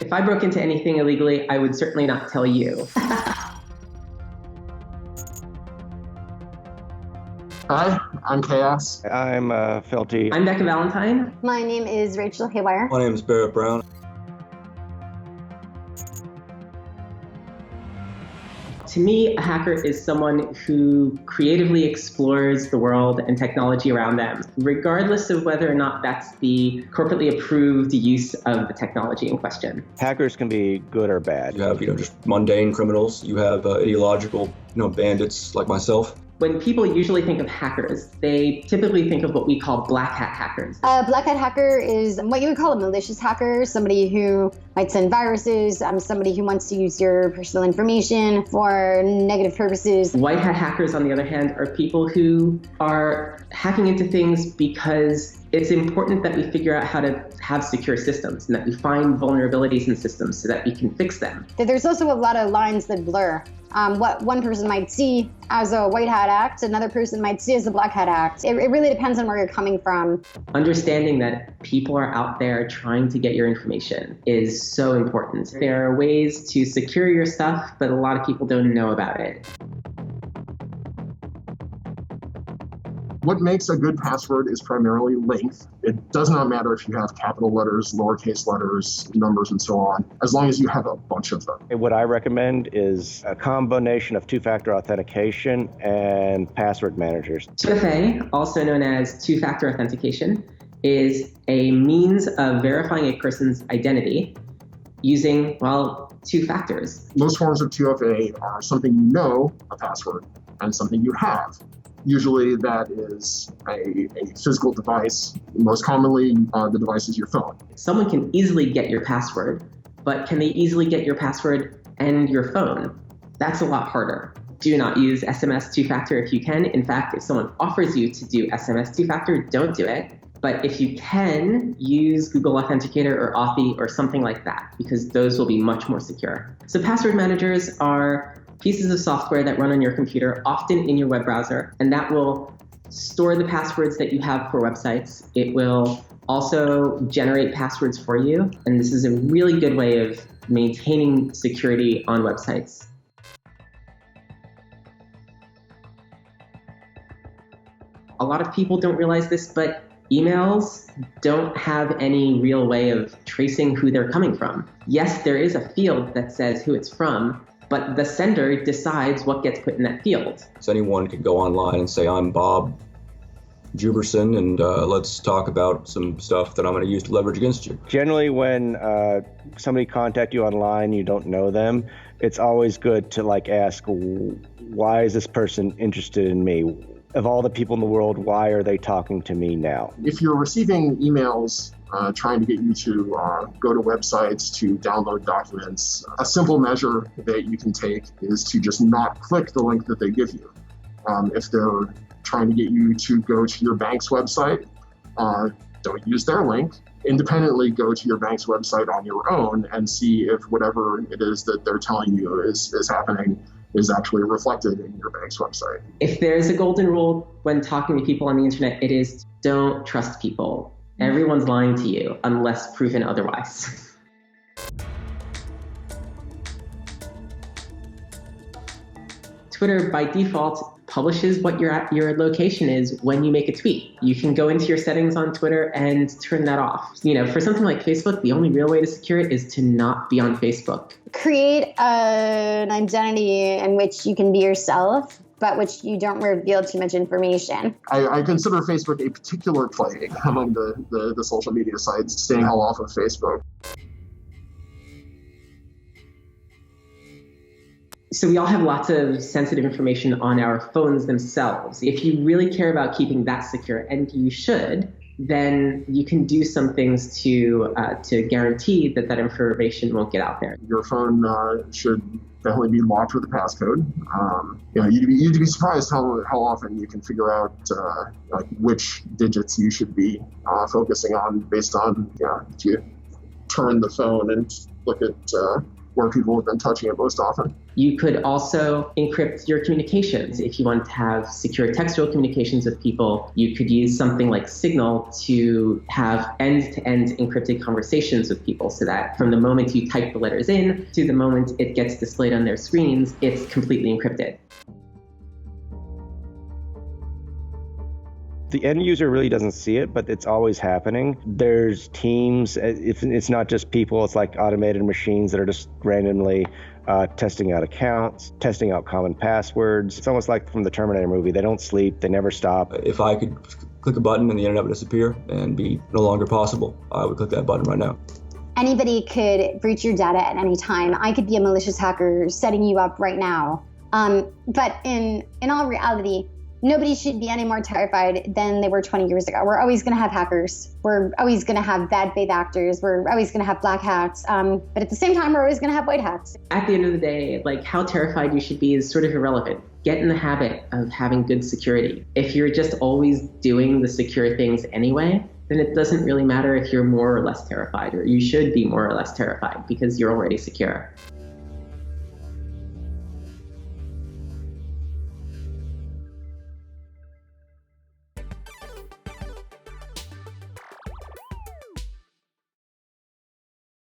If I broke into anything illegally, I would certainly not tell you. Hi, I'm Chaos. I'm Felty. I'm Becca Valentine. My name is Rachel Haywire. My name is Barrett Brown. To me, a hacker is someone who creatively explores the world and technology around them, regardless of whether or not that's the corporately approved use of the technology in question. Hackers can be good or bad. You have, just mundane criminals. You have ideological, bandits like myself. When people usually think of hackers, they typically think of what we call black hat hackers. A black hat hacker is what you would call a malicious hacker, somebody who might send viruses, somebody who wants to use your personal information for negative purposes. White hat hackers, on the other hand, are people who are hacking into things because it's important that we figure out how to have secure systems and that we find vulnerabilities in systems so that we can fix them. There's also a lot of lines that blur. What one person might see as a white hat act, another person might see as a black hat act. It really depends on where you're coming from. Understanding that people are out there trying to get your information is so important. There are ways to secure your stuff, but a lot of people don't know about it. What makes a good password is primarily length. It does not matter if you have capital letters, lowercase letters, numbers, and so on, as long as you have a bunch of them. What I recommend is a combination of two-factor authentication and password managers. 2FA, also known as two-factor authentication, is a means of verifying a person's identity using, two factors. Most forms of 2FA are something you know, a password, and something you have. Usually that is a physical device. Most commonly, the device is your phone. Someone can easily get your password, but can they easily get your password and your phone? That's a lot harder. Do not use SMS two-factor if you can. In fact, if someone offers you to do SMS two-factor, don't do it. But if you can, use Google Authenticator or Authy or something like that, because those will be much more secure. So password managers are pieces of software that run on your computer, often in your web browser, and that will store the passwords that you have for websites. It will also generate passwords for you, and this is a really good way of maintaining security on websites. A lot of people don't realize this, but emails don't have any real way of tracing who they're coming from. Yes, there is a field that says who it's from, but the sender decides what gets put in that field. So anyone could go online and say, I'm Bob Juberson, and let's talk about some stuff that I'm going to use to leverage against you. Generally, when somebody contacts you online, you don't know them, it's always good to ask, why is this person interested in me? Of all the people in the world, why are they talking to me now? If you're receiving emails trying to get you to go to websites to download documents, a simple measure that you can take is to just not click the link that they give you. If they're trying to get you to go to your bank's website, don't use their link. Independently go to your bank's website on your own and see if whatever it is that they're telling you is happening is actually reflected in your bank's website. If there's a golden rule when talking to people on the internet, it is don't trust people. Everyone's lying to you unless proven otherwise. Twitter, by default, publishes what your location is when you make a tweet. You can go into your settings on Twitter and turn that off. For something like Facebook, the only real way to secure it is to not be on Facebook. Create an identity in which you can be yourself, but which you don't reveal too much information. I consider Facebook a particular plague among the social media sites, staying hell off of Facebook. So we all have lots of sensitive information on our phones themselves. If you really care about keeping that secure, and you should, then you can do some things to guarantee that information won't get out there. Your phone should definitely be locked with a passcode. You'd be surprised how often you can figure out which digits you should be focusing on based on if you turn the phone and look at where people have been touching it most often. You could also encrypt your communications. If you want to have secure textual communications with people, you could use something like Signal to have end-to-end encrypted conversations with people so that from the moment you type the letters in to the moment it gets displayed on their screens, it's completely encrypted. The end user really doesn't see it, but it's always happening. There's teams, it's not just people, it's like automated machines that are just randomly testing out accounts, testing out common passwords. It's almost like from the Terminator movie. They don't sleep, they never stop. If I could click a button and the internet would disappear and be no longer possible, I would click that button right now. Anybody could breach your data at any time. I could be a malicious hacker setting you up right now. But in all reality, nobody should be any more terrified than they were 20 years ago. We're always going to have hackers. We're always going to have bad faith actors. We're always going to have black hats. But at the same time, we're always going to have white hats. At the end of the day, like how terrified you should be is sort of irrelevant. Get in the habit of having good security. If you're just always doing the secure things anyway, then it doesn't really matter if you're more or less terrified, or you should be more or less terrified because you're already secure.